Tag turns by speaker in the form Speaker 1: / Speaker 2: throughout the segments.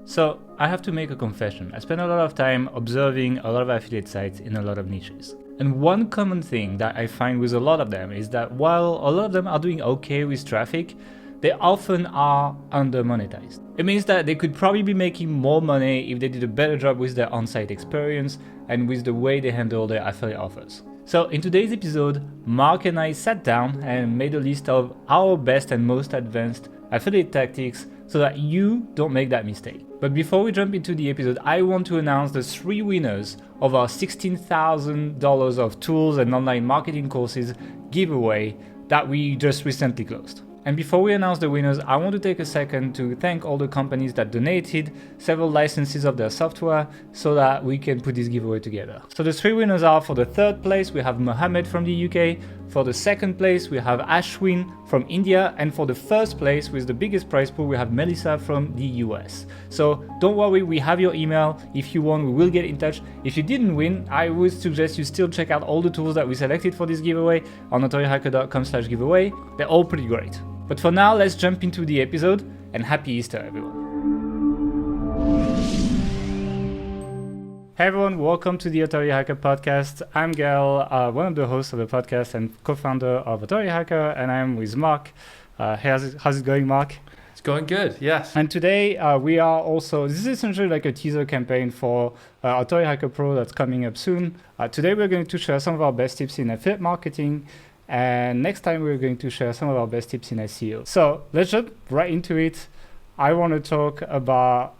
Speaker 1: So I have to make a confession. I spend a lot of time observing a lot of affiliate sites in a lot of niches. And one common thing that I find with a lot of them is that while a lot of them are doing okay with traffic, they often are under monetized. It means that they could probably be making more money if they did a better job with their on-site experience and with the way they handle their affiliate offers. So in today's episode, Mark and I sat down and made a list of our best and most advanced affiliate tactics so that you don't make that mistake. But before we jump into the episode, I want to announce the 3 winners of our $16,000 of tools and online marketing courses giveaway that we just recently closed. And before we announce the winners, I want to take a second to thank all the companies that donated several licenses of their software so that we can put this giveaway together. So the 3 winners are: for the 3rd place, we have Mohammed from the UK. For the 2nd place, we have Ashwin from India. And for the 1st place, with the biggest prize pool, we have Melissa from the US. So don't worry, we have your email. If you won, we will get in touch. If you didn't win, I would suggest you still check out all the tools that we selected for this giveaway on unadulterated.com/giveaway. They're all pretty great. But for now, let's jump into the episode, and happy Easter, everyone. Hey everyone, welcome to the Authority Hacker podcast. I'm Gael, one of the hosts of the podcast and co-founder of Authority Hacker, and I'm with Mark. How's it going, Mark?
Speaker 2: It's going good, yes.
Speaker 1: And today we are also, this is essentially like a teaser campaign for Authority Hacker Pro that's coming up soon. Today we're going to share some of our best tips in affiliate marketing, and next time we're going to share some of our best tips in SEO. So let's jump right into it. I want to talk about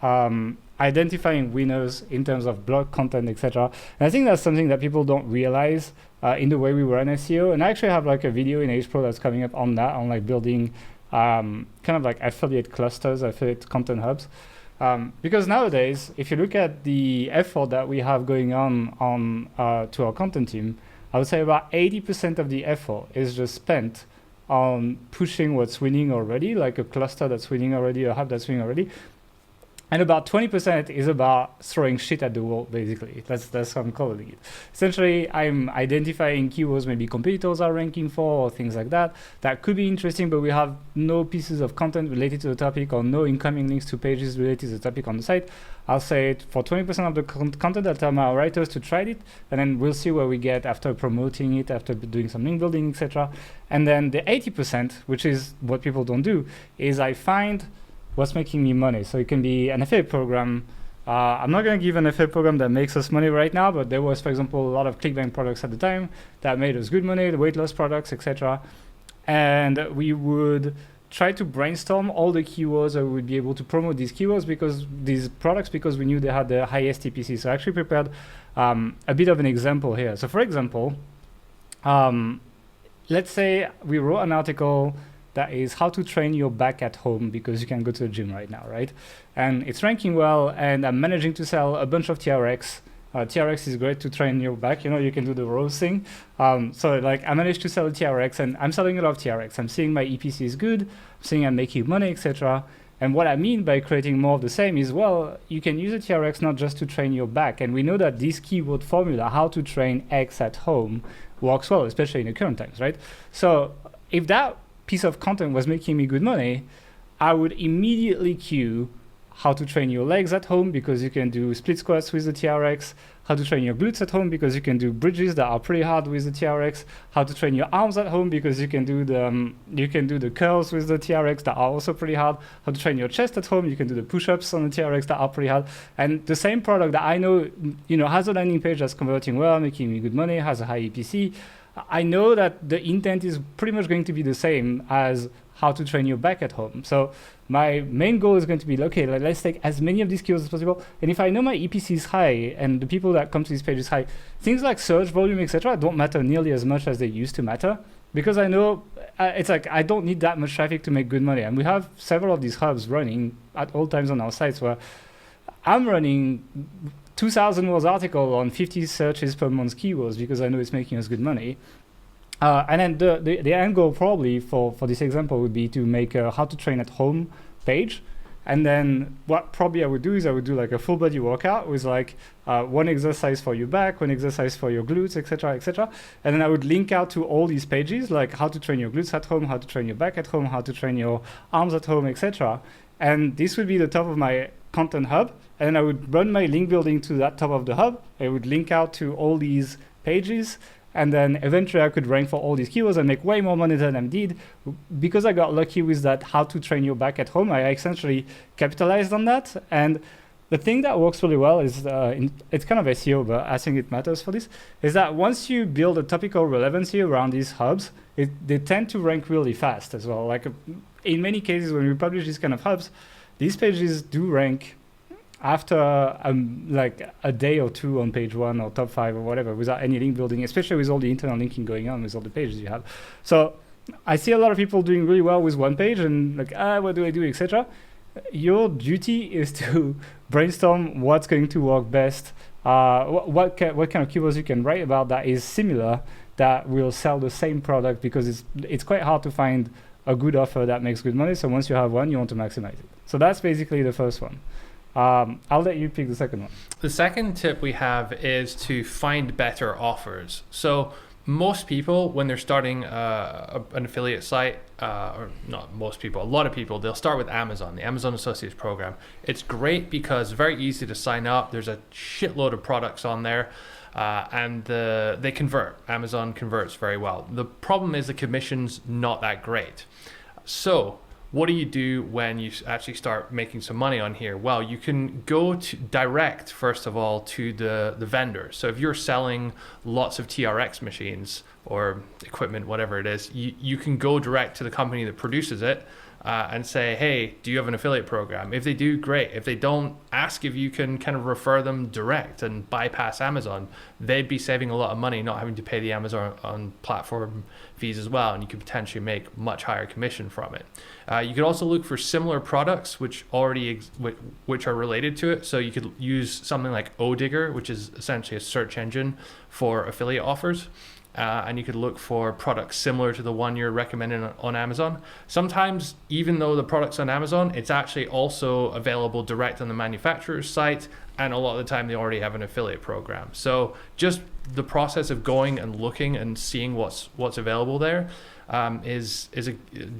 Speaker 1: identifying winners in terms of blog content, etc. And I think that's something that people don't realize in the way we run SEO. And I actually have like a video in H Pro that's coming up on that, on like building kind of like affiliate clusters, affiliate content hubs. Because nowadays, if you look at the effort that we have going on to our content team, I would say about 80% of the effort is just spent on pushing what's winning already, like a cluster that's winning already, a hub that's winning already. And about 20% is about throwing shit at the wall, basically. That's how I'm calling it. Essentially, I'm identifying keywords maybe competitors are ranking for or things like that. That could be interesting, but we have no pieces of content related to the topic or no incoming links to pages related to the topic on the site. I'll say it for 20% of the content, I'll tell my writers to try it, and then we'll see where we get after promoting it, after doing some link building, etc. And then the 80%, which is what people don't do, is I find what's making me money. So it can be an affiliate program. I'm not going to give an affiliate program that makes us money right now, but there was, for example, a lot of ClickBank products at the time that made us good money, the weight loss products, etc. And we would try to brainstorm all the keywords that we would be able to promote these keywords because we knew they had the highest TPC. So I actually prepared a bit of an example here. So for example, let's say we wrote an article that is how to train your back at home because you can go to the gym right now, right? And it's ranking well, and I'm managing to sell a bunch of TRX. TRX is great to train your back. You know, you can do the rows thing. So like I managed to sell a TRX, and I'm selling a lot of TRX. I'm seeing my EPC is good. I'm seeing I'm making money, etc. And what I mean by creating more of the same is, well, you can use a TRX not just to train your back. And we know that this keyword formula, how to train X at home, works well, especially in the current times, right? So if that piece of content was making me good money, I would immediately queue how to train your legs at home because you can do split squats with the TRX, how to train your glutes at home because you can do bridges that are pretty hard with the TRX, how to train your arms at home because you can do the curls with the TRX that are also pretty hard, how to train your chest at home, you can do the push-ups on the TRX that are pretty hard. And the same product that I know, has a landing page that's converting well, making me good money, has a high EPC, I know that the intent is pretty much going to be the same as how to train your back at home. So my main goal is going to be, okay, let's take as many of these keywords as possible. And if I know my EPC is high and the people that come to this page is high, things like search volume, etc., don't matter nearly as much as they used to matter because I know it's like I don't need that much traffic to make good money. And we have several of these hubs running at all times on our sites where I'm running 2,000 words article on 50 searches per month keywords because I know it's making us good money. And then the end goal probably for this example would be to make a how to train at home page. And then what probably I would do is I would do like a full body workout with like one exercise for your back, one exercise for your glutes, etc., etc. And then I would link out to all these pages like how to train your glutes at home, how to train your back at home, how to train your arms at home, etc. And this would be the top of my content hub, and then I would run my link building to that top of the hub. I would link out to all these pages, and then eventually I could rank for all these keywords and make way more money than I did. Because I got lucky with that how to train your back at home, I essentially capitalized on that. And the thing that works really well is, it's kind of SEO, but I think it matters for this, is that once you build a topical relevancy around these hubs, they tend to rank really fast as well. Like in many cases, when we publish these kind of hubs, these pages do rank after like a day or two on page 1 or top 5 or whatever, without any link building, especially with all the internal linking going on with all the pages you have. So I see a lot of people doing really well with one page and like, what do I do, etc. Your duty is to brainstorm what's going to work best, what kind of keywords you can write about that is similar, that will sell the same product, because it's quite hard to find a good offer that makes good money. So once you have one, you want to maximize it. So that's basically the first one. I'll let you pick the second one.
Speaker 2: The second tip we have is to find better offers. So most people, when they're starting an affiliate site, or not most people, a lot of people, they'll start with Amazon, the Amazon Associates program. It's great because it's very easy to sign up. There's a shitload of products on there, and they convert. Amazon converts very well. The problem is the commission's not that great. So what do you do when you actually start making some money on here? Well, you can go to direct, first of all, to the vendor. So if you're selling lots of TRX machines or equipment, whatever it is, you can go direct to the company that produces it and say, hey, do you have an affiliate program? If they do, great. If they don't, ask if you can kind of refer them direct and bypass Amazon. They'd be saving a lot of money, not having to pay the Amazon platform fees as well, and you could potentially make much higher commission from it. You could also look for similar products which which are related to it. So you could use something like ODigger, which is essentially a search engine for affiliate offers. And you could look for products similar to the one you're recommending on Amazon. Sometimes, even though the product's on Amazon, it's actually also available direct on the manufacturer's site, and a lot of the time they already have an affiliate program. So just the process of going and looking and seeing what's available there is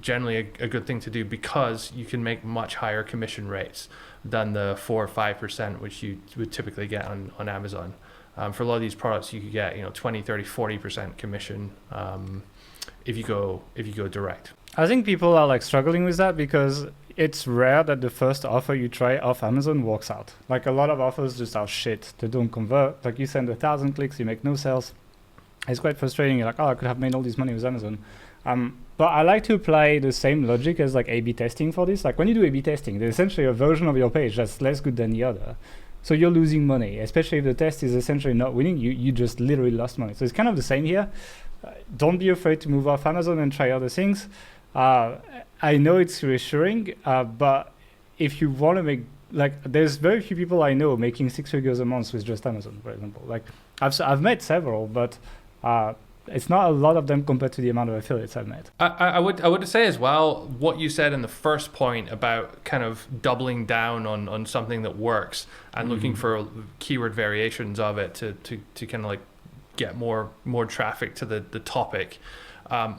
Speaker 2: generally a good thing to do, because you can make much higher commission rates than the 4 or 5% which you would typically get on Amazon. For a lot of these products, you could get 20, 30, 40% commission if you go direct.
Speaker 1: I think people are like struggling with that because it's rare that the first offer you try off Amazon works out. Like a lot of offers just are shit. They don't convert. Like you send 1,000 clicks, you make no sales. It's quite frustrating. You're like, oh, I could have made all this money with Amazon. But I like to apply the same logic as like A/B testing for this. Like when you do A/B testing, there's essentially a version of your page that's less good than the other. So you're losing money, especially if the test is essentially not winning. You just literally lost money. So it's kind of the same here. Don't be afraid to move off Amazon and try other things. I know it's reassuring, but if you want to make, like, there's very few people I know making 6 figures a month with just Amazon, for example. Like I've met several, but it's not a lot of them compared to the amount of affiliates I've met.
Speaker 2: I would say as well, what you said in the first point about kind of doubling down on something that works and looking for keyword variations of it to kind of like get more traffic to the topic.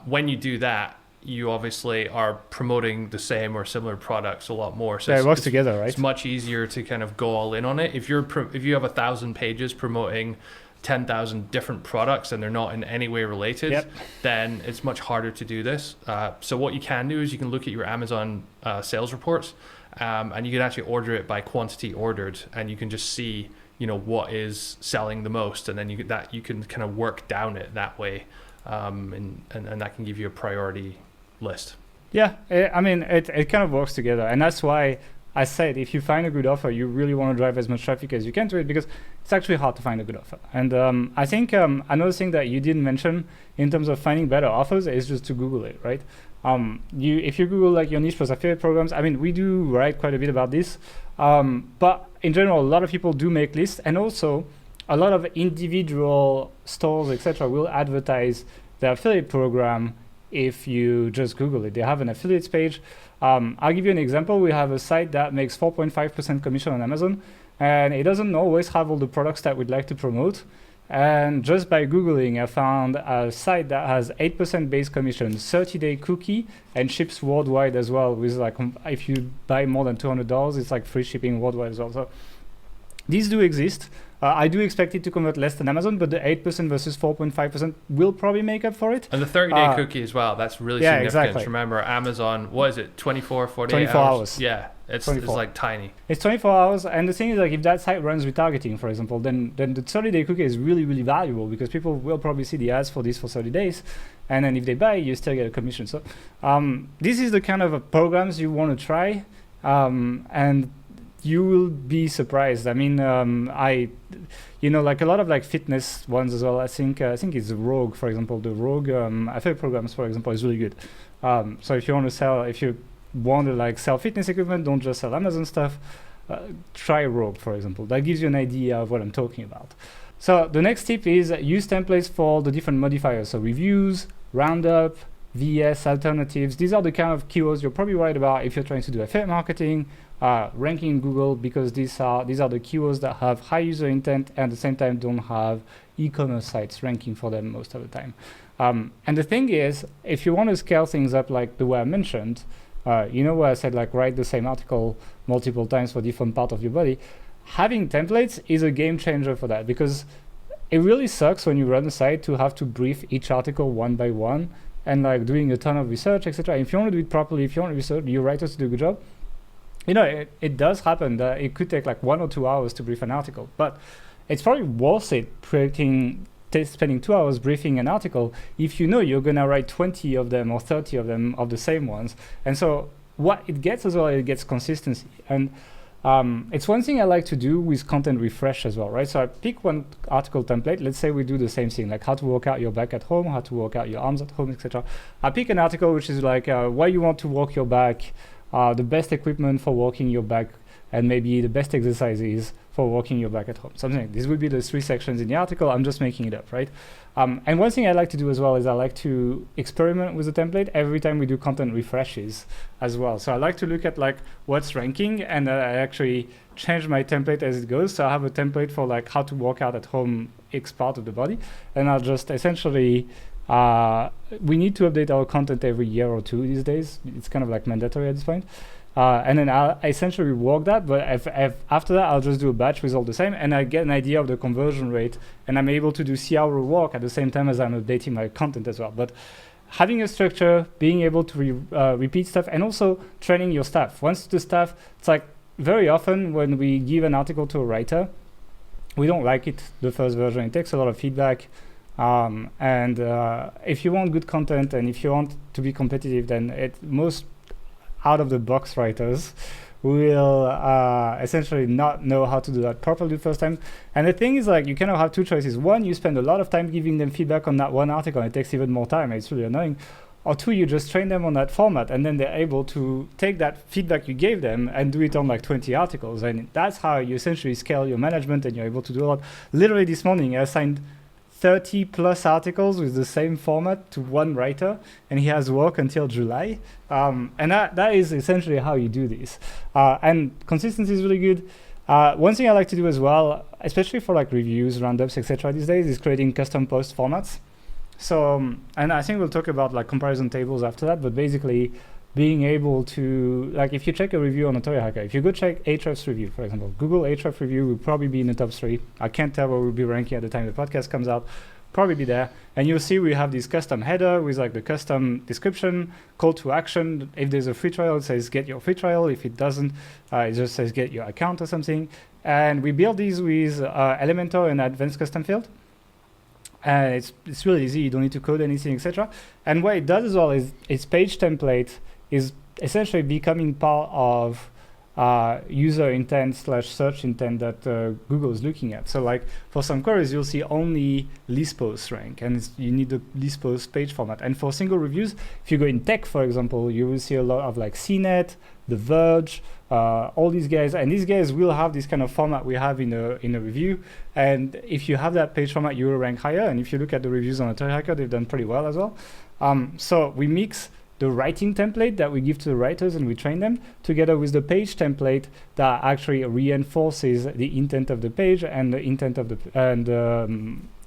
Speaker 2: When you do that, you obviously are promoting the same or similar products a lot more. So
Speaker 1: yeah, it works together, right?
Speaker 2: It's much easier to kind of go all in on it. If you have 1,000 pages promoting 10,000 different products and they're not in any way related, then it's much harder to do this. So what you can do is you can look at your Amazon sales reports, and you can actually order it by quantity ordered, and you can just see what is selling the most, and then you can kind of work down it that way, and that can give you a priority list.
Speaker 1: Yeah, I mean it kind of works together, and that's why I said if you find a good offer, you really want to drive as much traffic as you can to it, because it's actually hard to find a good offer. And I think another thing that you didn't mention in terms of finding better offers is just to Google it, right? If you Google like your niche plus affiliate programs, I mean, we do write quite a bit about this, but in general, a lot of people do make lists, and also a lot of individual stores, etc., will advertise their affiliate program if you just Google it. They have an affiliates page. I'll give you an example. We have a site that makes 4.5% commission on Amazon, and it doesn't always have all the products that we'd like to promote. And just by Googling, I found a site that has 8% base commission, 30-day cookie, and ships worldwide as well. With like, if you buy more than $200, it's like free shipping worldwide as well. So these do exist. I do expect it to convert less than Amazon, but the 8% versus 4.5% will probably make up for it.
Speaker 2: And the 30-day cookie as well, that's really significant.
Speaker 1: Exactly.
Speaker 2: Remember, Amazon, what is it, 24, 48
Speaker 1: 24 hours?
Speaker 2: Yeah, it's like tiny.
Speaker 1: It's 24 hours, and the thing is, like, if that site runs retargeting, for example, then the 30-day cookie is really, really valuable, because people will probably see the ads for this for 30 days, and then if they buy, you still get a commission. So this is the kind of programs you want to try, and you will be surprised. I mean, like a lot of like fitness ones as well. I think it's Rogue, for example. The Rogue affiliate programs, for example, is really good. So if you want to like sell fitness equipment, don't just sell Amazon stuff. Try Rogue, for example. That gives you an idea of what I'm talking about. So the next tip is use templates for the different modifiers. So reviews, roundup, VS, alternatives. These are the kind of keywords you're probably worried about if you're trying to do affiliate marketing, ranking in Google, because these are the keywords that have high user intent and at the same time don't have e-commerce sites ranking for them most of the time. And the thing is, if you want to scale things up like the way I mentioned, where I said like write the same article multiple times for different part of your body, having templates is a game changer for that, because it really sucks when you run a site to have to brief each article one by one and like doing a ton of research, etc. If you want to do it properly, if you want to research your writers to do a good job, it does happen that it could take like 1 or 2 hours to brief an article, but it's probably worth it spending 2 hours briefing an article if you know you're going to write 20 of them or 30 of them of the same ones. And so what it gets as well, it gets consistency. And it's one thing I like to do with content refresh as well, right? So I pick one article template. Let's say we do the same thing, like how to work out your back at home, how to work out your arms at home, etc. I pick an article which is like why you want to work your back, the best equipment for working your back, and maybe the best exercises for working your back at home. Something like this would be the 3 sections in the article. I'm just making it up, right? And one thing I like to do as well is I like to experiment with the template every time we do content refreshes as well. So I like to look at like what's ranking, and I actually change my template as it goes. So I have a template for like how to work out at home X part of the body, and I'll just essentially we need to update our content every year or 2 these days. It's kind of like mandatory at this point. And then I'll essentially work that, but after that, I'll just do a batch with all the same, and I get an idea of the conversion rate, and I'm able to do CRO work at the same time as I'm updating my content as well. But having a structure, being able to repeat stuff, and also training your staff. Once the staff, it's like very often when we give an article to a writer, we don't like it, the first version. It takes a lot of feedback. And if you want good content and if you want to be competitive, then most out-of-the-box writers will essentially not know how to do that properly the first time. And the thing is, like, you kind of have 2 choices. One, you spend a lot of time giving them feedback on that one article, and it takes even more time. It's really annoying. Or 2, you just train them on that format, and then they're able to take that feedback you gave them and do it on like 20 articles. And that's how you essentially scale your management, and you're able to do a lot. Literally this morning, I assigned 30 plus articles with the same format to one writer, and he has work until July. And that is essentially how you do this. And consistency is really good. One thing I like to do as well, especially for like reviews, roundups, etc. these days, is creating custom post formats. So, and I think we'll talk about like comparison tables after that, but basically being able to, like, if you check a review on Authority Hacker, if you go check Ahrefs review, for example, Google Ahrefs review will probably be in the top 3. I can't tell where we'll be ranking at the time the podcast comes out, probably be there. And you'll see we have this custom header with like the custom description, call to action. If there's a free trial, it says get your free trial. If it doesn't, it just says get your account or something. And we build these with Elementor and Advanced Custom Field. And it's really easy. You don't need to code anything, etc. And what it does as well is its page template is essentially becoming part of user intent / search intent that Google is looking at. So like for some queries, you'll see only list posts rank, and you need the list post page format. And for single reviews, if you go in tech, for example, you will see a lot of like CNET, The Verge, all these guys, and these guys will have this kind of format we have in a review. And if you have that page format, you will rank higher. And if you look at the reviews on Authority Hacker, they've done pretty well as well. So we mix the writing template that we give to the writers and we train them together with the page template that actually reinforces the intent of the page and the intent of the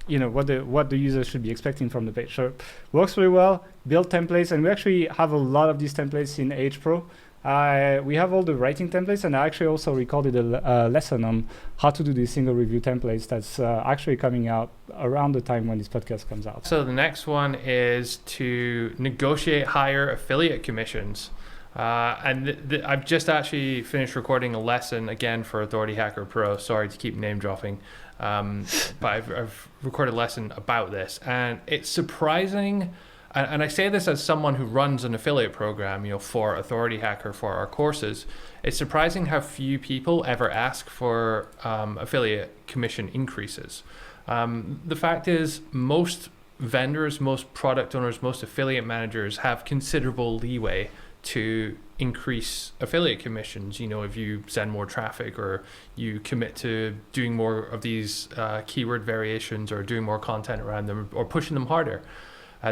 Speaker 1: what the user should be expecting from the page. So works really well. Build templates, and we actually have a lot of these templates in H Pro. We have all the writing templates, and I actually also recorded a lesson on how to do these single review templates that's actually coming out around the time when this podcast comes out.
Speaker 2: So the next one is to negotiate higher affiliate commissions. And I've just actually finished recording a lesson again for Authority Hacker Pro. Sorry to keep name dropping. But I've recorded a lesson about this, and it's surprising. And I say this as someone who runs an affiliate program, for Authority Hacker for our courses. It's surprising how few people ever ask for affiliate commission increases. The fact is, most vendors, most product owners, most affiliate managers have considerable leeway to increase affiliate commissions. If you send more traffic, or you commit to doing more of these keyword variations, or doing more content around them, or pushing them harder.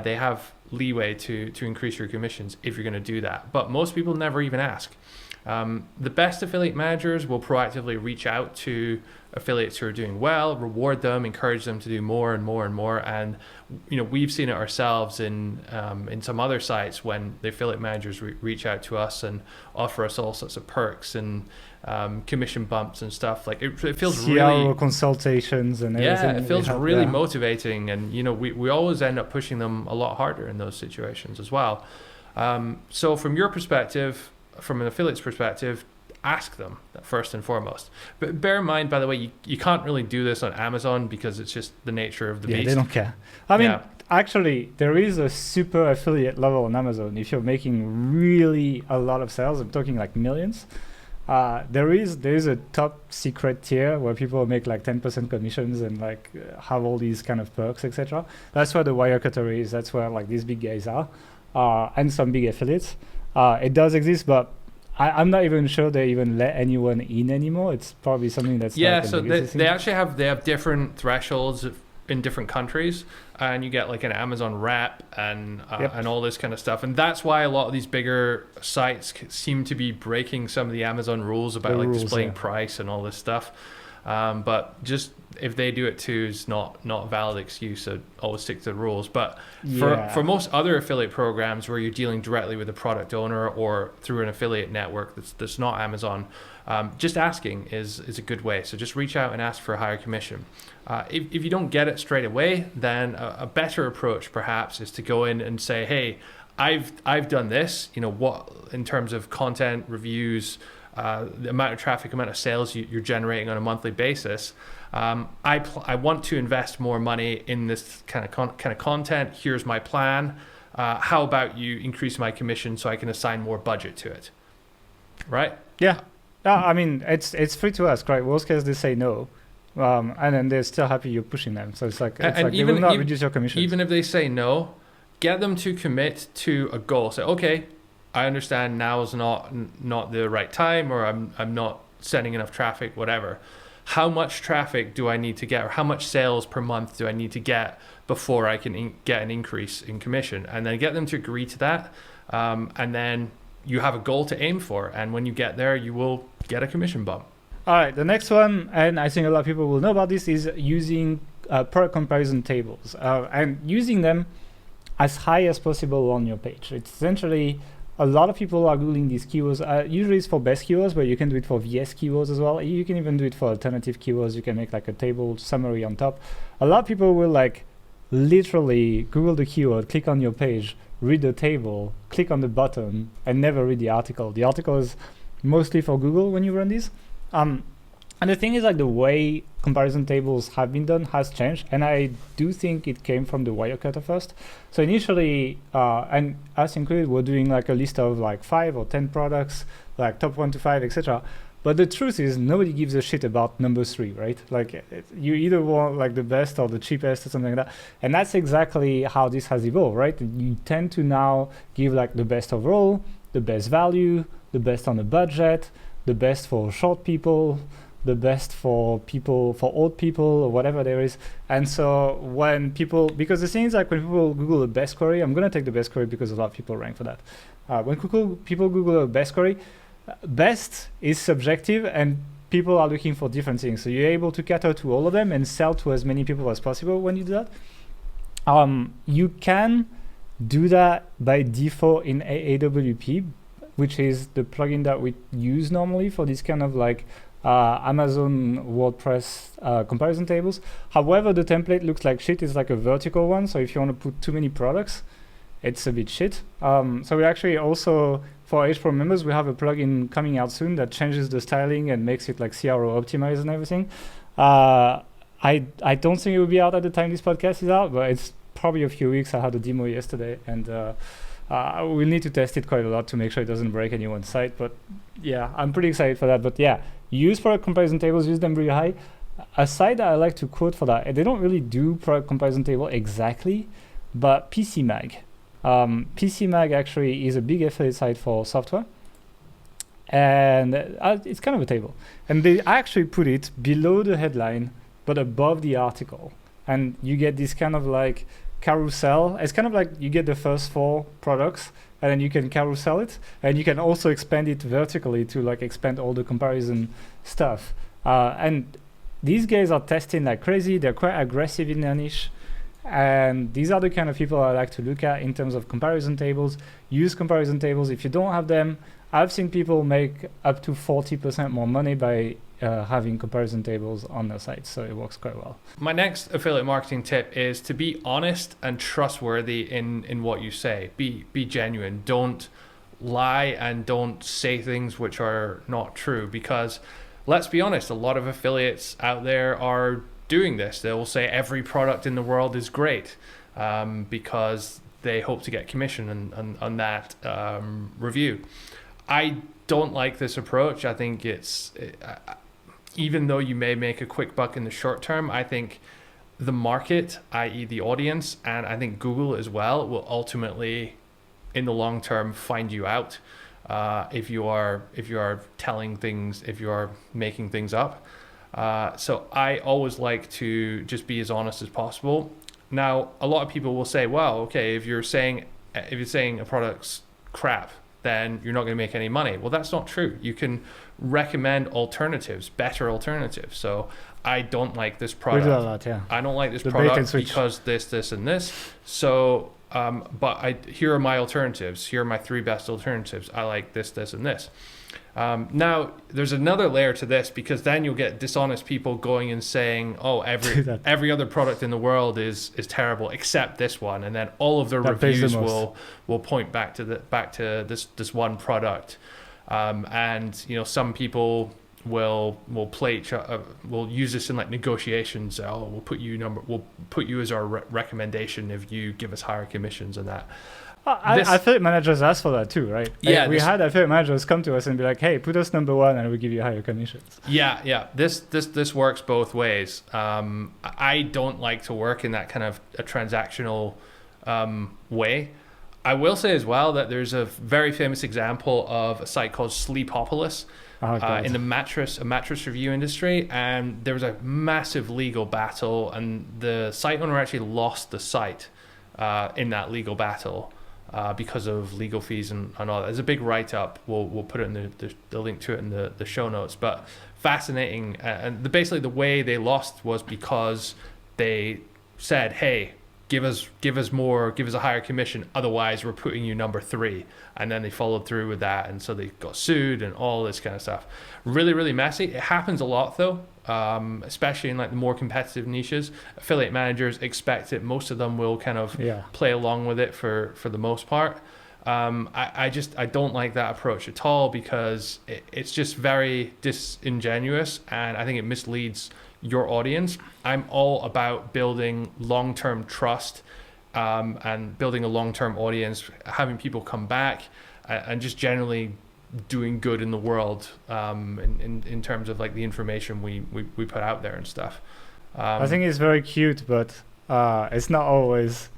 Speaker 2: They have leeway to increase your commissions if you're going to do that. But most people never even ask. The best affiliate managers will proactively reach out to affiliates who are doing well, reward them, encourage them to do more and more and more. And we've seen it ourselves in some other sites when the affiliate managers reach out to us and offer us all sorts of perks and commission bumps and stuff. Like it feels really
Speaker 1: consultations and everything.
Speaker 2: Yeah, it feels really motivating, and we always end up pushing them a lot harder in those situations as well. So from your perspective, from an affiliate's perspective, ask them first and foremost. But bear in mind, by the way, you can't really do this on Amazon because it's just the nature of the beast.
Speaker 1: They don't care. I mean, actually, there is a super affiliate level on Amazon. If you're making really a lot of sales, I'm talking like millions. There is a top secret tier where people make like 10% commissions and like have all these kind of perks, etc. That's where the Wirecutter is. That's where like these big guys are, and some big affiliates. It does exist, but I'm not even sure they even let anyone in anymore. It's probably something that's
Speaker 2: so they actually have different thresholds in different countries, and you get like an Amazon rep and all this kind of stuff, and that's why a lot of these bigger sites seem to be breaking some of the Amazon rules about displaying price and all this stuff. But just if they do it too, is not a valid excuse. So always stick to the rules. But for most other affiliate programs where you're dealing directly with a product owner or through an affiliate network that's not Amazon, just asking is a good way. So just reach out and ask for a higher commission. If you don't get it straight away, then a better approach perhaps is to go in and say, hey, I've done this. What in terms of content, reviews, the amount of traffic, amount of sales you're generating on a monthly basis. I want to invest more money in this kind of content. Here's my plan. How about you increase my commission so I can assign more budget to it? Right?
Speaker 1: Yeah. I mean, it's free to ask, right? Worst case, they say no. And then they're still happy you're pushing them. So it's like they will not reduce your commission.
Speaker 2: Even if they say no, get them to commit to a goal. Say, okay, I understand now is not the right time, or I'm not sending enough traffic, whatever. How much traffic do I need to get, or how much sales per month do I need to get before I can get an increase in commission? And then get them to agree to that. And then you have a goal to aim for. And when you get there, you will get a commission bump.
Speaker 1: All right, the next one, and I think a lot of people will know about this, is using product comparison tables and using them as high as possible on your page. It's essentially, a lot of people are Googling these keywords. Usually it's for best keywords, but you can do it for VS keywords as well. You can even do it for alternative keywords. You can make like a table summary on top. A lot of people will like literally Google the keyword, click on your page, read the table, click on the button, and never read the article. The article is mostly for Google when you run these. And the thing is, like, the way comparison tables have been done has changed, and I do think it came from the Wirecutter first. So initially, and us included, we're doing like a list of like 5 or 10 products, like top 1 to 5, etc. But the truth is, nobody gives a shit about number 3, right? Like, you either want like the best or the cheapest or something like that. And that's exactly how this has evolved, right? You tend to now give like the best overall, the best value, the best on a budget, the best for short people, the best for people, for old people, or whatever there is. And so when people, because the thing is, like, when people Google a best query, I'm going to take the best query because a lot of people rank for that. When people Google a best query, best is subjective, and people are looking for different things. So you're able to cater to all of them and sell to as many people as possible when you do that. You can do that by default in AWP, which is the plugin that we use normally for this kind of like Amazon WordPress comparison tables. However, the template looks like shit. It's like a vertical one. So if you want to put too many products, it's a bit shit. So we actually also, for H Pro members, we have a plugin coming out soon that changes the styling and makes it like CRO optimized and everything. I don't think it will be out at the time this podcast is out, but it's probably a few weeks. I had a demo yesterday, and we'll need to test it quite a lot to make sure it doesn't break anyone's site. But yeah, I'm pretty excited for that. But yeah, use product comparison tables, use them really high. A site that I like to quote for that, they don't really do product comparison table exactly, but PCMag. PCMag actually is a big affiliate site for software. And it's kind of a table. And they actually put it below the headline, but above the article. And you get this kind of like carousel. It's kind of like you get the first 4 products, and then you can carousel it. And you can also expand it vertically to like expand all the comparison stuff. And these guys are testing like crazy. They're quite aggressive in their niche. And these are the kind of people I like to look at in terms of comparison tables. Use comparison tables. If you don't have them, I've seen people make up to 40% more money by having comparison tables on their site. So it works quite well.
Speaker 2: My next affiliate marketing tip is to be honest and trustworthy in what you say. Be genuine. Don't lie and don't say things which are not true, because let's be honest, a lot of affiliates out there are doing this. They will say every product in the world is great because they hope to get commission on that review. I don't like this approach. I think even though you may make a quick buck in the short term, I think the market, i.e. the audience, and I think Google as well, will ultimately in the long term find you out if you are telling things, if you are making things up. So I always like to just be as honest as possible. Now, a lot of people will say, well, okay, if you're saying a product's crap, then you're not going to make any money. Well, that's not true. You can recommend alternatives, better alternatives. So I don't like this product. I don't like this product because this, and this. So, but here are my alternatives. Here are my 3 best alternatives. I like this, and this. Now, there's another layer to this, because then you'll get dishonest people going and saying, oh, every other product in the world is terrible except this one, and then all of their reviews will point back to this one product. And some people will use this in like negotiations. Oh, we'll put you as our recommendation if you give us higher commissions and that.
Speaker 1: Affiliate managers ask for that too, right?
Speaker 2: Yeah,
Speaker 1: we had affiliate managers come to us and be like, "Hey, put us number 1, and we'll give you higher commissions."
Speaker 2: Yeah. This works both ways. I don't like to work in that kind of a transactional way. I will say as well that there's a very famous example of a site called Sleepopolis in the mattress review industry, and there was a massive legal battle, and the site owner actually lost the site in that legal battle. Because of legal fees and all that. There's a big write-up. We'll put it in the link to it in the show notes. But fascinating. And basically the way they lost was because they said, hey, give us more, give us a higher commission. Otherwise, we're putting you number 3. And then they followed through with that. And so they got sued and all this kind of stuff. Really, really messy. It happens a lot though. Especially in like the more competitive niches. Affiliate managers expect it. Most of them will kind of play along with it for the most part. I don't like that approach at all, because it's just very disingenuous, and I think it misleads your audience. I'm all about building long-term trust and building a long-term audience, having people come back, and just generally doing good in the world in terms of like the information we put out there and stuff.
Speaker 1: I think it's very cute, but it's not always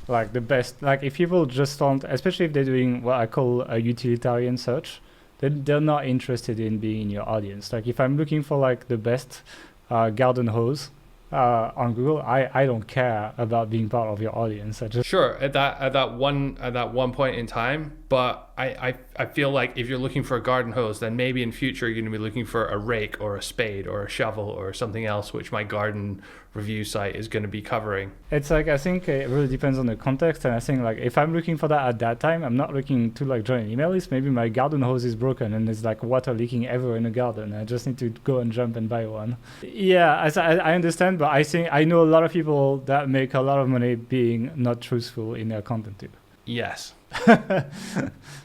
Speaker 1: like the best. Like if people just don't, especially if they're doing what I call a utilitarian search, they're not interested in being in your audience. Like if I'm looking for like the best garden hose on Google, I don't care about being part of your audience.
Speaker 2: Sure, at that one point in time, but I feel like if you're looking for a garden hose, then maybe in future you're going to be looking for a rake or a spade or a shovel or something else, which my garden review site is going to be covering.
Speaker 1: It's like, I think it really depends on the context, and I think like if I'm looking for that at that time, I'm not looking to like join an email list. Maybe my garden hose is broken and there's like water leaking everywhere in the garden. I just need to go and jump and buy one. Yeah, I understand, but I think I know a lot of people that make a lot of money being not truthful in their content too.
Speaker 2: Yes.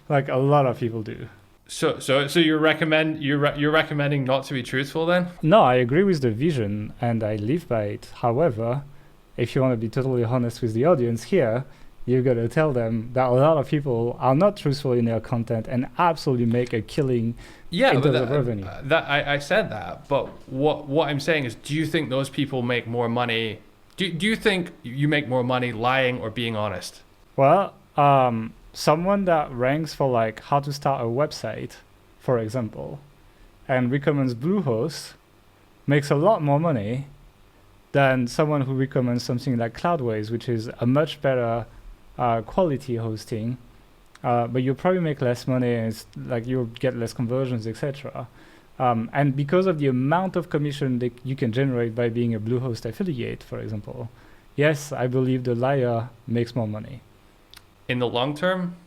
Speaker 1: Like a lot of people do.
Speaker 2: So you're recommending not to be truthful then?
Speaker 1: No, I agree with the vision and I live by it. However, if you want to be totally honest with the audience here, you've got to tell them that a lot of people are not truthful in their content and absolutely make a killing in terms of revenue.
Speaker 2: I said that, but what I'm saying is, do you think those people make more money? Do you think you make more money lying or being honest?
Speaker 1: Well, someone that ranks for like how to start a website, for example, and recommends Bluehost makes a lot more money than someone who recommends something like Cloudways, which is a much better quality hosting, but you'll probably make less money and it's like you'll get less conversions, etc. And because of the amount of commission that you can generate by being a Bluehost affiliate, for example, yes, I believe the liar makes more money.
Speaker 2: In the long term?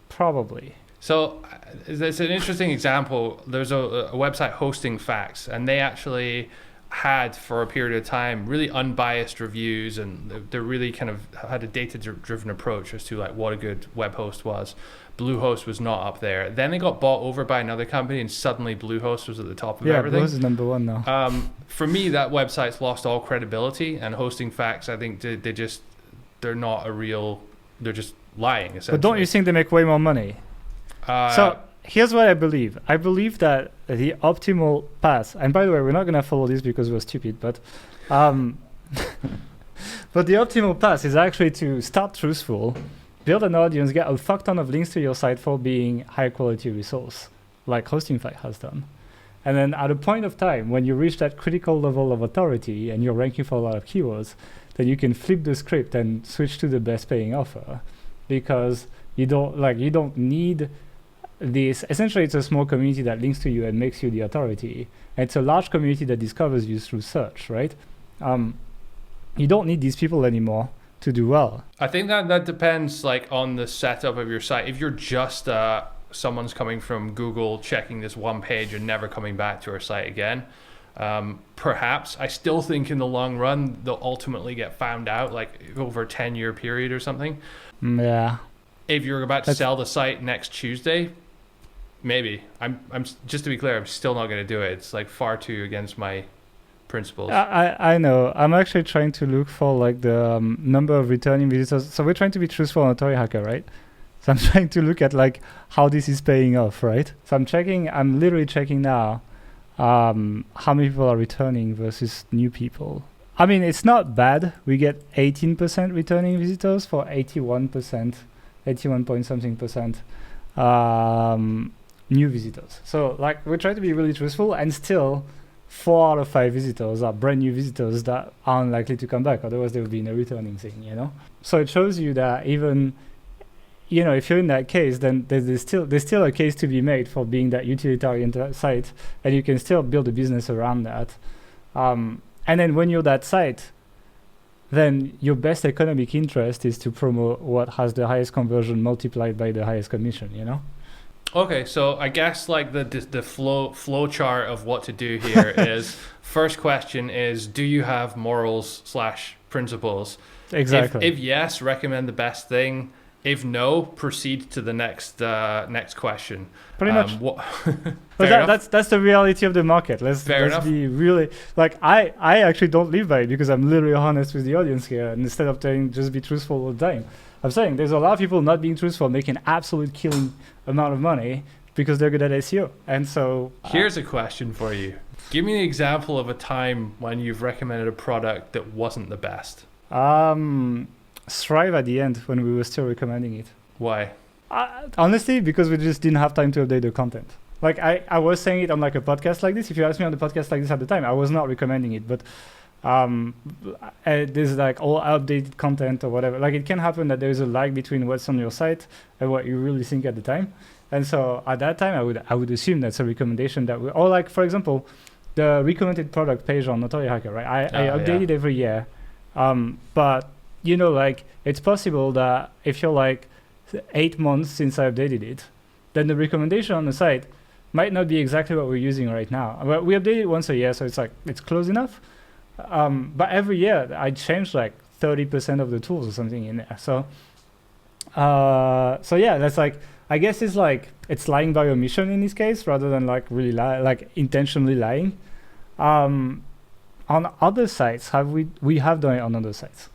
Speaker 1: Probably.
Speaker 2: So it's an interesting example. There's a website, Hosting Facts, and they actually had for a period of time really unbiased reviews, and they really kind of had a data-driven approach as to like what a good web host was. Bluehost was not up there. Then they got bought over by another company, and suddenly Bluehost was at the top of everything.
Speaker 1: Yeah, Bluehost is number one now.
Speaker 2: For me, that website's lost all credibility, and Hosting Facts, I think they're not a real. They're just lying, essentially.
Speaker 1: But don't you think they make way more money? So here's what I believe. I believe that the optimal path, and by the way, we're not going to follow this because we're stupid, but but the optimal path is actually to start truthful, build an audience, get a fuck ton of links to your site for being high quality resource, like Hosting Fact has done. And then at a point of time when you reach that critical level of authority and you're ranking for a lot of keywords, then you can flip the script and switch to the best paying offer, because you don't need this. Essentially, it's a small community that links to you and makes you the authority. And it's a large community that discovers you through search, right? You don't need these people anymore to do well.
Speaker 2: I think that depends like on the setup of your site. If you're just someone's coming from Google, checking this one page and never coming back to our site again, perhaps. I still think in the long run they'll ultimately get found out, like over a 10-year period or something.
Speaker 1: Yeah.
Speaker 2: If you're about to sell the site next Tuesday, maybe. I'm just to be clear, I'm still not going to do it. It's like far too against my principles.
Speaker 1: I know. I'm actually trying to look for like the number of returning visitors. So we're trying to be truthful on Authority Hacker, right? So I'm trying to look at like how this is paying off, right? So I'm literally checking now how many people are returning versus new people. I mean, it's not bad. We get 18% returning visitors for 81%, 81 point something percent new visitors. So like we're trying to be really truthful, and still 4 out of 5 visitors are brand new visitors that aren't likely to come back. Otherwise, they would be in a returning thing, you know? So it shows you that even, you know, if you're in that case, then there's still a case to be made for being that utilitarian site, and you can still build a business around that. And then when you're that site, then your best economic interest is to promote what has the highest conversion multiplied by the highest commission, you know?
Speaker 2: Okay, so I guess like the flow chart of what to do here is, first question is, do you have morals / principles?
Speaker 1: Exactly.
Speaker 2: If yes, recommend the best thing. If no, proceed to the next question.
Speaker 1: Pretty much.
Speaker 2: But
Speaker 1: that's the reality of the market. Let's be really, like, I actually don't live by it because I'm literally honest with the audience here. And instead of saying just be truthful all the time, I'm saying there's a lot of people not being truthful, making absolute killing amount of money because they're good at SEO. And so
Speaker 2: here's a question for you. Give me an example of a time when you've recommended a product that wasn't the best.
Speaker 1: Thrive at the end when we were still recommending it.
Speaker 2: Why?
Speaker 1: Honestly, because we just didn't have time to update the content. Like I was saying it on like a podcast like this. If you asked me on the podcast like this at the time, I was not recommending it. But um, there's like all updated content or whatever. Like it can happen that there's a lag between what's on your site and what you really think at the time. And so at that time, I would assume that's a recommendation that or like, for example, the recommended product page on Notorious Hacker, right? I update it every year. But you know, like it's possible that if you're like 8 months since I updated it, then the recommendation on the site might not be exactly what we're using right now. But we update it once a year, so it's like it's close enough. But every year I change like 30% of the tools or something in there. So yeah, that's like, I guess it's like it's lying by omission in this case rather than like really like intentionally lying. On other sites, we have done it on other sites.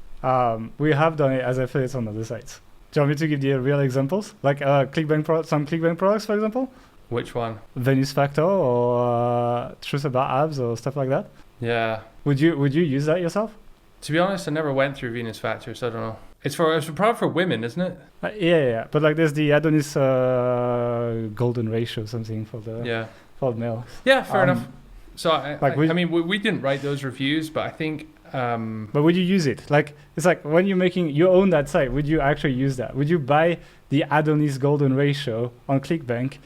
Speaker 1: We have done it as affiliates on other sites. Do you want me to give you real examples? Like some ClickBank products, for example?
Speaker 2: Which one?
Speaker 1: Venus Factor or Truth About Abs or stuff like that?
Speaker 2: Yeah.
Speaker 1: Would you use that yourself?
Speaker 2: To be honest, I never went through Venus Factor, so I don't know. It's a product for women, isn't it?
Speaker 1: Yeah. But like there's the Adonis golden ratio something for the male.
Speaker 2: Yeah, fair enough. So I mean, we didn't write those reviews, but I think.
Speaker 1: But would you use it? Like it's like when you own that site, would you actually use that? Would you buy the Adonis golden ratio on ClickBank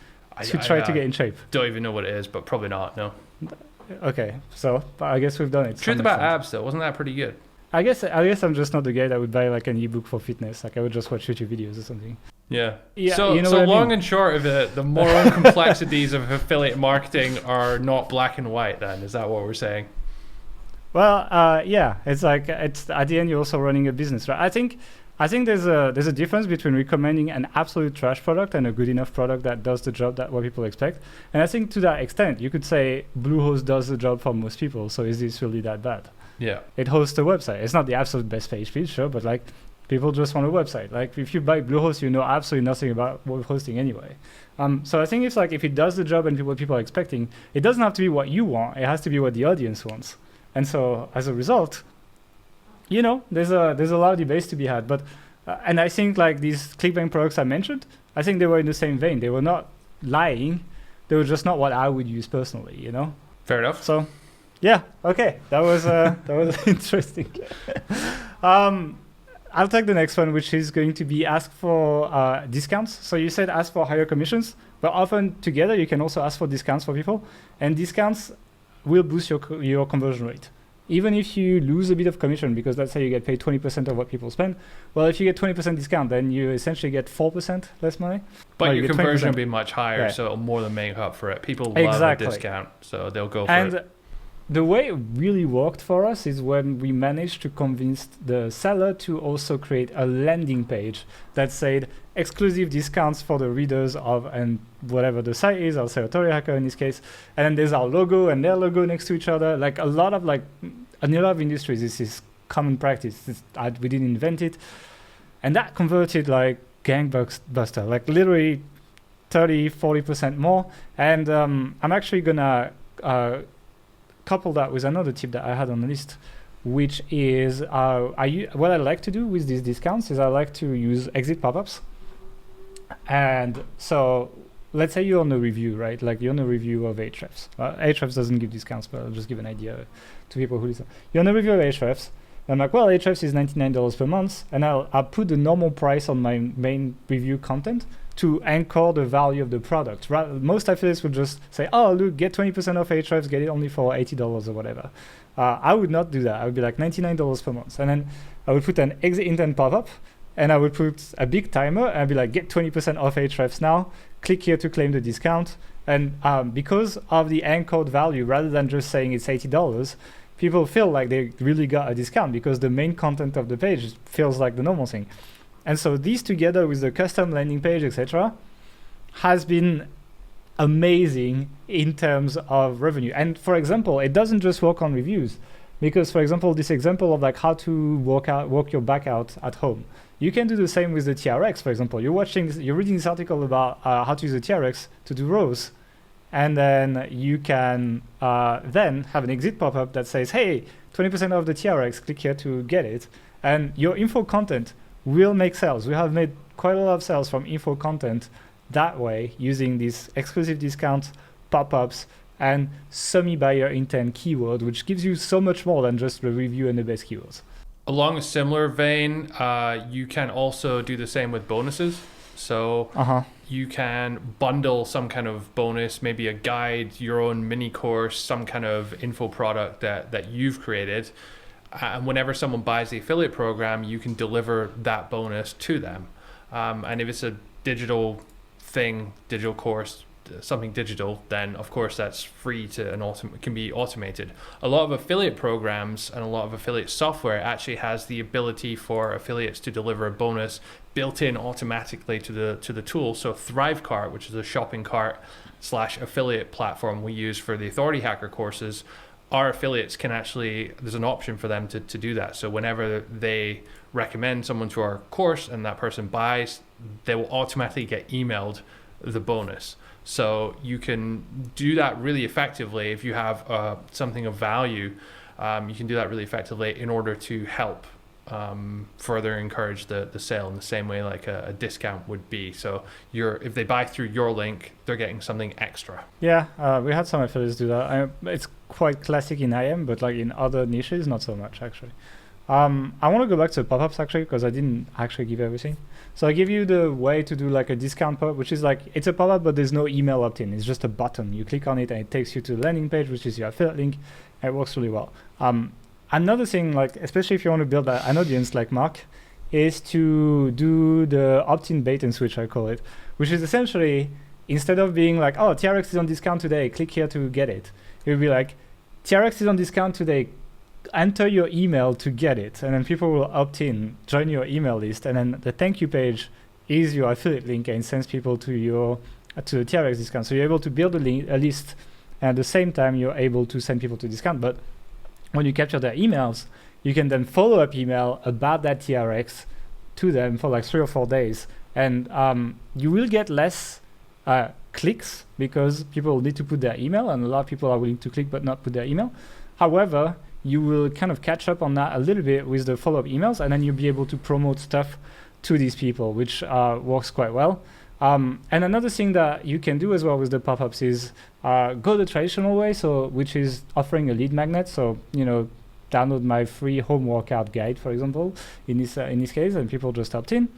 Speaker 1: to try to get in shape?
Speaker 2: Don't even know what it is, but probably not. No.
Speaker 1: Okay, so but I guess we've done it.
Speaker 2: Truth About Abs, though, wasn't that pretty good?
Speaker 1: I guess I'm just not the guy that would buy like an ebook for fitness. Like I would just watch YouTube videos or something.
Speaker 2: Yeah.
Speaker 1: So you know
Speaker 2: so long and short of it, the moral complexities of affiliate marketing are not black and white. Then is that what we're saying?
Speaker 1: Well, yeah. It's like it's at the end you're also running a business, right? I think there's a difference between recommending an absolute trash product and a good enough product that does the job that what people expect. And I think to that extent, you could say Bluehost does the job for most people. So is this really that bad?
Speaker 2: Yeah.
Speaker 1: It hosts a website. It's not the absolute best page speed, sure, but like people just want a website. Like if you buy Bluehost, you know absolutely nothing about web hosting anyway. So I think it's like if it does the job and what people are expecting, it doesn't have to be what you want. It has to be what the audience wants. And so as a result, you know, there's a lot of debates to be had. But and I think like these ClickBank products I mentioned, I think they were in the same vein. They were not lying. They were just not what I would use personally, you know?
Speaker 2: Fair enough.
Speaker 1: So yeah, okay. That was interesting. I'll take the next one, which is going to be ask for discounts. So you said ask for higher commissions, but often together you can also ask for discounts for people, and discounts will boost your conversion rate. Even if you lose a bit of commission, because let's say you get paid 20% of what people spend, well, if you get 20% discount, then you essentially get 4% less money.
Speaker 2: But your conversion will be much higher, so it'll more than make up for it. People love a discount, so they'll go for it.
Speaker 1: The way it really worked for us is when we managed to convince the seller to also create a landing page that said exclusive discounts for the readers of and whatever the site is. I'll say Notorious Hacker in this case, and then there's our logo and their logo next to each other. Like in a lot of industries, this is common practice. We didn't invent it, and that converted like gangbuster, like literally 30-40% more. And I'm actually gonna couple that with another tip that I had on the list, which is what I like to do with these discounts is I like to use exit pop-ups. And so let's say you're on a review, right? Like you're on a review of Ahrefs. Ahrefs doesn't give discounts, but I'll just give an idea to people who listen. You're on a review of Ahrefs. I'm like, well, Ahrefs is $99 per month, and I'll put the normal price on my main review content to anchor the value of the product. Most affiliates would just say, oh, look, get 20% off Ahrefs, get it only for $80 or whatever. I would not do that. I would be like $99 per month. And then I would put an exit intent pop-up, and I would put a big timer, and I'd be like, get 20% off Ahrefs now, click here to claim the discount. And because of the anchored value, rather than just saying it's $80, people feel like they really got a discount because the main content of the page feels like the normal thing. And so these together with the custom landing page, etc., has been amazing in terms of revenue. And for example, it doesn't just work on reviews, because for example, this example of like how to work your back out at home, you can do the same with the TRX. For example, you're reading this article about how to use the TRX to do rows, and then you can then have an exit pop-up that says, hey, 20% off the TRX, click here to get it. And your info content will make sales. We have made quite a lot of sales from info content that way, using these exclusive discounts, pop-ups, and semi-buyer intent keyword, which gives you so much more than just the review and the best keywords.
Speaker 2: Along a similar vein, you can also do the same with bonuses. So you can bundle some kind of bonus, maybe a guide, your own mini course, some kind of info product that you've created. And whenever someone buys the affiliate program, you can deliver that bonus to them. And if it's a digital thing, digital course, something digital, then of course that's free to and can be automated. A lot of affiliate programs and a lot of affiliate software actually has the ability for affiliates to deliver a bonus built in automatically to the tool. So Thrivecart, which is a shopping cart / affiliate platform we use for the Authority Hacker courses, our affiliates can actually, there's an option for them to do that. So whenever they recommend someone to our course and that person buys, they will automatically get emailed the bonus. So you can do that really effectively if you have something of value. You can do that really effectively in order to help further encourage the sale in the same way like a discount would be. So if they buy through your link, they're getting something extra.
Speaker 1: Yeah, we had some affiliates do that. It's quite classic in IM, but like in other niches, not so much actually. I want to go back to pop-ups actually, because I didn't actually give everything. So I give you the way to do like a discount pop-up, which is like, it's a pop-up, but there's no email opt-in. It's just a button. You click on it and it takes you to the landing page, which is your affiliate link. And it works really well. Another thing, like especially if you want to build an audience like Mark, is to do the opt-in bait and switch, I call it, which is essentially, instead of being like, oh, TRX is on discount today, click here to get it. It would be like, TRX is on discount today, enter your email to get it. And then people will opt in, join your email list. And then the thank you page is your affiliate link and sends people to the TRX discount. So you're able to build a list, and at the same time, you're able to send people to discount. But when you capture their emails, you can then follow up email about that TRX to them for like 3 or 4 days. And you will get less clicks because people need to put their email, and a lot of people are willing to click but not put their email. However, you will kind of catch up on that a little bit with the follow-up emails, and then you'll be able to promote stuff to these people, which works quite well. And another thing that you can do as well with the pop-ups is go the traditional way, so which is offering a lead magnet. So, download my free home workout guide, for example, in this case, and people just opt in.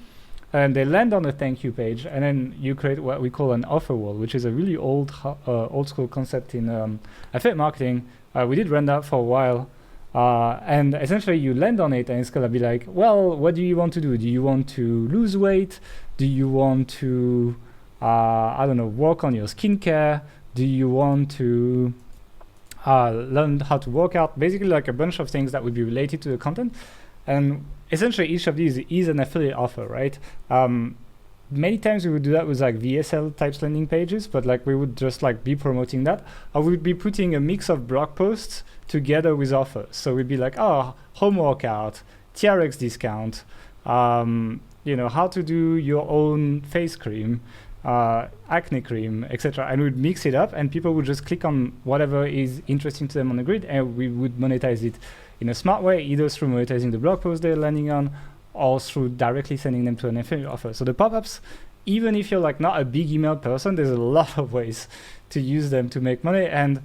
Speaker 1: And they land on a thank you page, and then you create what we call an offer wall, which is a really old school concept in affiliate marketing. We did run that for a while, and essentially you land on it, and it's gonna be like, well, what do you want to do? Do you want to lose weight? Do you want to, work on your skincare? Do you want to learn how to work out? Basically, like a bunch of things that would be related to the content, and essentially each of these is an affiliate offer, right? Many times we would do that with like VSL types landing pages, but like we would just like be promoting that, or we would be putting a mix of blog posts together with offers. So we'd be like, oh, home workout, TRX discount, how to do your own face cream, acne cream, etc. And we'd mix it up, and people would just click on whatever is interesting to them on the grid, and we would monetize it in a smart way, either through monetizing the blog post they're landing on, or through directly sending them to an affiliate offer. So the pop-ups, even if you're like not a big email person, there's a lot of ways to use them to make money, and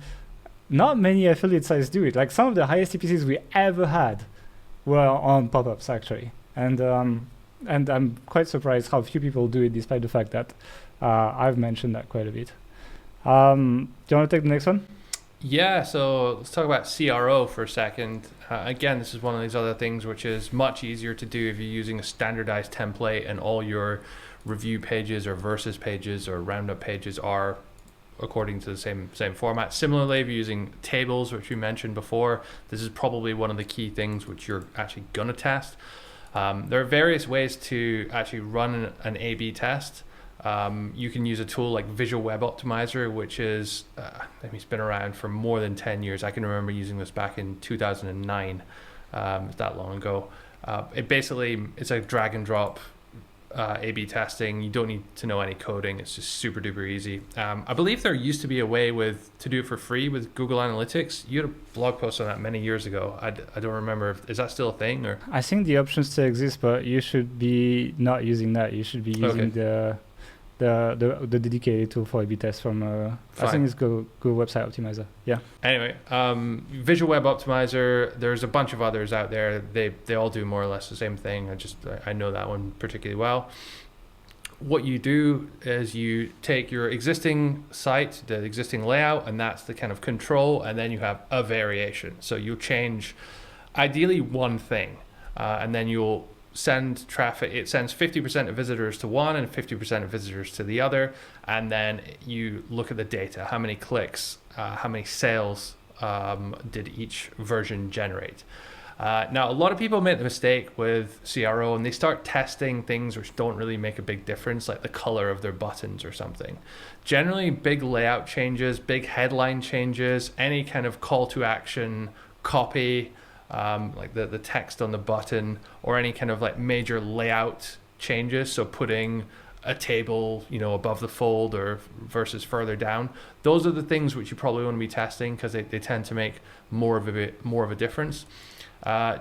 Speaker 1: not many affiliate sites do it. Like some of the highest CPCs we ever had were on pop-ups actually, and I'm quite surprised how few people do it, despite the fact that I've mentioned that quite a bit. Do you want to take the next one?
Speaker 2: Yeah, so let's talk about CRO for a second. Again, this is one of these other things which is much easier to do if you're using a standardized template and all your review pages or versus pages or roundup pages are according to the same format. Similarly, if you're using tables, which we mentioned before, this is probably one of the key things which you're actually going to test. There are various ways to actually run an A/B test. You can use a tool like Visual Web Optimizer, which is, it's been around for more than 10 years. I can remember using this back in 2009, that long ago. It's a drag and drop A/B testing. You don't need to know any coding. It's just super duper easy. I believe there used to be a way to do it for free with Google Analytics. You had a blog post on that many years ago. I don't remember. Is that still a thing? Or
Speaker 1: I think the option still exists, but you should be not using that. You should be using the dedicated tool for A/B tests from I think it's Google Website Optimizer. Yeah.
Speaker 2: Anyway, Visual Web Optimizer. There's a bunch of others out there. They all do more or less the same thing. I know that one particularly well. What you do is you take your existing site, the existing layout, and that's the kind of control, and then you have a variation. So you change ideally one thing, and then you'll send traffic. It sends 50% of visitors to one and 50% of visitors to the other, and then you look at the data. How many clicks, how many sales did each version generate? Now, a lot of people make the mistake with CRO and they start testing things which don't really make a big difference, like the color of their buttons or something. Generally, big layout changes, big headline changes, any kind of call to action, copy, like the text on the button, or any kind of like major layout changes. So putting a table, above the fold or versus further down. Those are the things which you probably want to be testing because they tend to make more of a difference.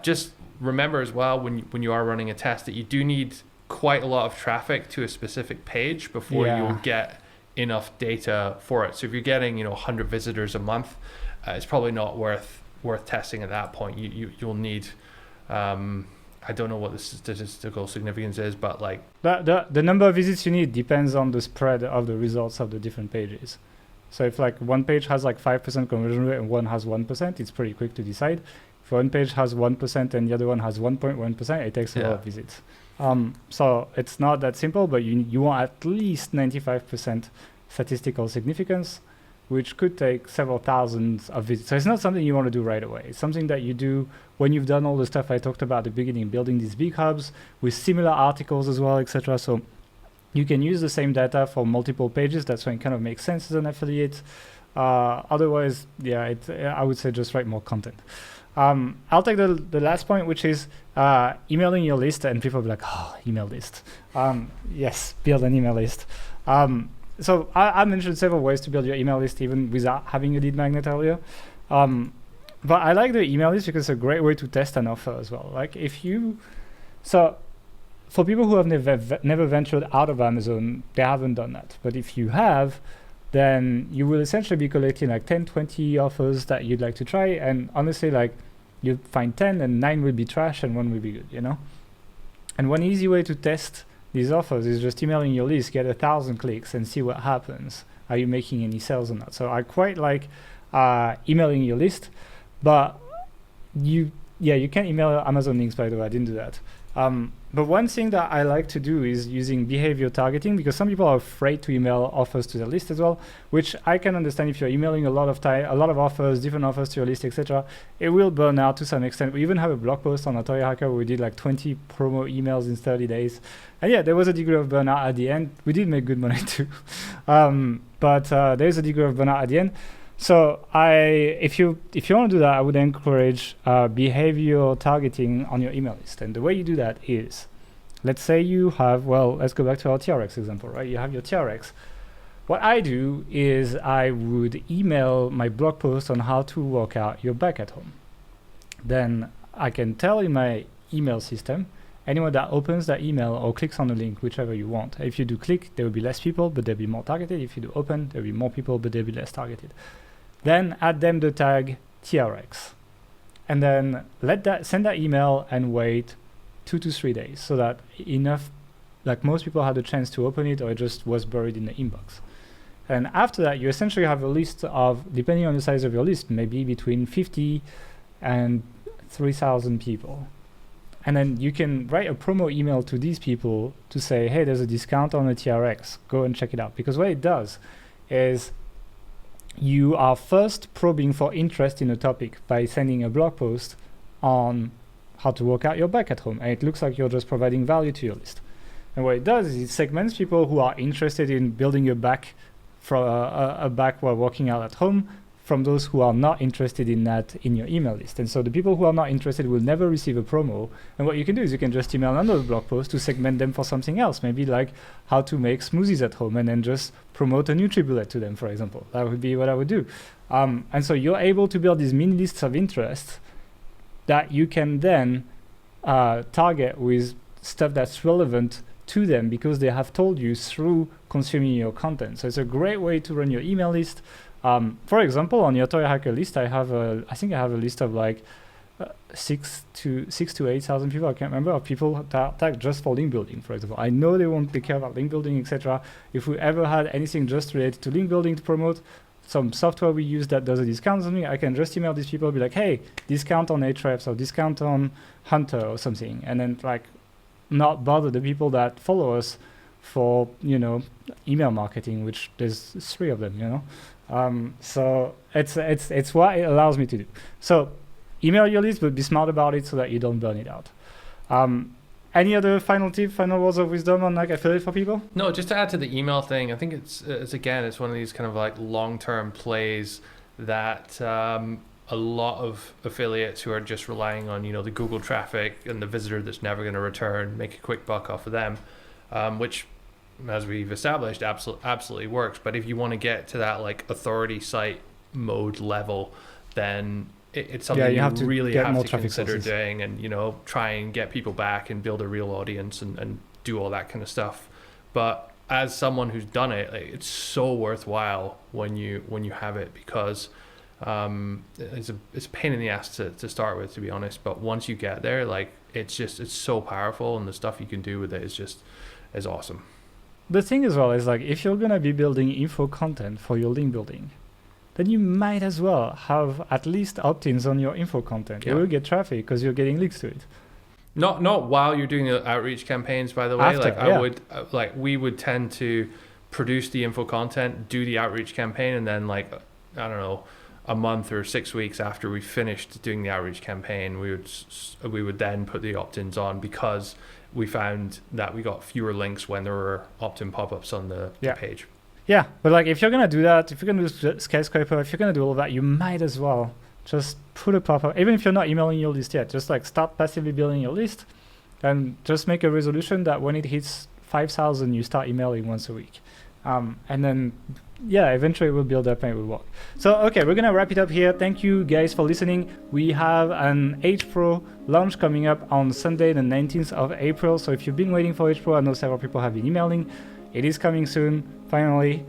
Speaker 2: Just remember as well when you are running a test that you do need quite a lot of traffic to a specific page before you'll get enough data for it. So if you're getting 100 visitors a month, it's probably not worth testing at that point. You'll need I don't know what the statistical significance is, but like
Speaker 1: the number of visits you need depends on the spread of the results of the different pages. So if like one page has like 5% conversion rate and one has 1%, it's pretty quick to decide. If one page has 1% and the other one has 1.1%, it takes a lot of visits. So it's not that simple, but you want at least 95% statistical significance, which could take several thousands of visits. So it's not something you want to do right away. It's something that you do when you've done all the stuff I talked about at the beginning, building these big hubs with similar articles as well, etc. So you can use the same data for multiple pages. That's when it kind of makes sense as an affiliate. Otherwise, I would say just write more content. I'll take the last point, which is emailing your list, and people will be like, email list. Yes, build an email list. So I mentioned several ways to build your email list even without having a lead magnet earlier. But I like the email list because it's a great way to test an offer as well. Like for people who have never ventured out of Amazon, they haven't done that. But if you have, then you will essentially be collecting like 10, 20 offers that you'd like to try. And honestly, like you'll find 10 and 9 will be trash and 1 will be good, And one easy way to test these offers is just emailing your list, get 1,000 clicks and see what happens. Are you making any sales or not? So I quite like emailing your list, but you can email Amazon links, by the way. I didn't do that. But one thing that I like to do is using behavior targeting, because some people are afraid to email offers to their list as well, which I can understand. If you're emailing a lot of offers, different offers to your list, etc., it will burn out to some extent. We even have a blog post on Atoya Hacker where we did like 20 promo emails in 30 days. And there was a degree of burnout at the end. We did make good money too. But there's a degree of burnout at the end. So if you want to do that, I would encourage behavioral targeting on your email list. And the way you do that is, let's say you have, let's go back to our TRX example, right? You have your TRX. What I do is I would email my blog post on how to work out your back at home. Then I can tell in my email system, anyone that opens that email or clicks on the link, whichever you want. If you do click, there will be less people, but they'll be more targeted. If you do open, there will be more people, but they'll be less targeted. Then add them the tag TRX. And then send that email and wait 2 to 3 days so that enough, like most people had a chance to open it or it just was buried in the inbox. And after that, you essentially have a list of, depending on the size of your list, maybe between 50 and 3,000 people. And then you can write a promo email to these people to say, hey, there's a discount on the TRX. Go and check it out. Because what it does is you are first probing for interest in a topic by sending a blog post on how to work out your back at home. And it looks like you're just providing value to your list. And what it does is it segments people who are interested in building a back while working out at home from those who are not interested in that in your email list. And so the people who are not interested will never receive a promo. And what you can do is you can just email another blog post to segment them for something else, maybe like how to make smoothies at home, and then just promote a NutriBullet to them, for example. That would be what I would do. And so you're able to build these mini lists of interest that you can then target with stuff that's relevant to them because they have told you through consuming your content. So it's a great way to run your email list. For example, on your Toy Hacker list, I think I have a list of like 6,000 to 8,000 people, I can't remember, of people tagged just for link building, for example. I know they won't care about link building, etc. If we ever had anything just related to link building to promote, some software we use that does a discount or something, I can just email these people, be like, hey, discount on Ahrefs or discount on Hunter or something, and then like not bother the people that follow us for, you know, email marketing, which there's 3 of them, you know. So it's what it allows me to do. So email your list, but be smart about it so that you don't burn it out. Any other final tip, final words of wisdom on like affiliate for people?
Speaker 2: No, just to add to the email thing, I think it's one of these kind of like long-term plays that a lot of affiliates who are just relying on, you know, the Google traffic and the visitor that's never going to return, make a quick buck off of them, which, as we've established, absolutely works. But if you want to get to that like authority site mode level, then it's something you really have to consider doing, and, you know, try and get people back and build a real audience and do all that kind of stuff. But as someone who's done it, like, it's so worthwhile when you have it, because it's a pain in the ass to start with, to be honest. But once you get there, like, it's so powerful, and the stuff you can do with it is awesome.
Speaker 1: The thing as well is, like, if you're gonna be building info content for your link building, then you might as well have at least opt-ins on your info content. You will get traffic because you're getting links to it. Not
Speaker 2: while you're doing the outreach campaigns, by the way. After, we would tend to produce the info content, do the outreach campaign, and then, like, I don't know, a month or 6 weeks after we finished doing the outreach campaign, we would then put the opt-ins on, because we found that we got fewer links when there were opt-in pop-ups on the page.
Speaker 1: Yeah, but like, if you're gonna do that, if you're gonna do skyscraper, if you're gonna do all of that, you might as well just put a pop-up, even if you're not emailing your list yet. Just like start passively building your list, and just make a resolution that when it hits 5,000, you start emailing once a week, and then eventually it will build up and it will work. So okay, we're gonna wrap it up here. Thank you guys for listening. We have an H Pro launch coming up on Sunday, the 19th of April. So if you've been waiting for H Pro, I know several people have been emailing. It is coming soon, finally.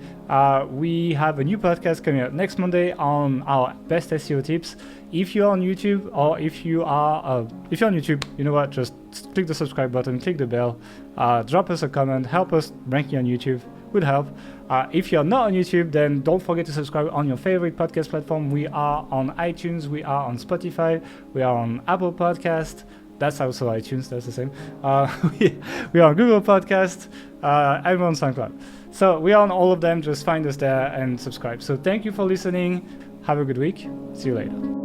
Speaker 1: We have a new podcast coming out next Monday on our best SEO tips. If you're on YouTube, or if you're on YouTube, you know what? Just click the subscribe button, click the bell, drop us a comment, help us ranking on YouTube, would help. If you're not on YouTube, then don't forget to subscribe on your favorite podcast platform. We are on iTunes, we are on Spotify, we are on Apple Podcast. That's also iTunes, that's the same. We are on Google Podcast, and we're on SoundCloud. So we are on all of them, just find us there and subscribe. So thank you for listening. Have a good week. See you later.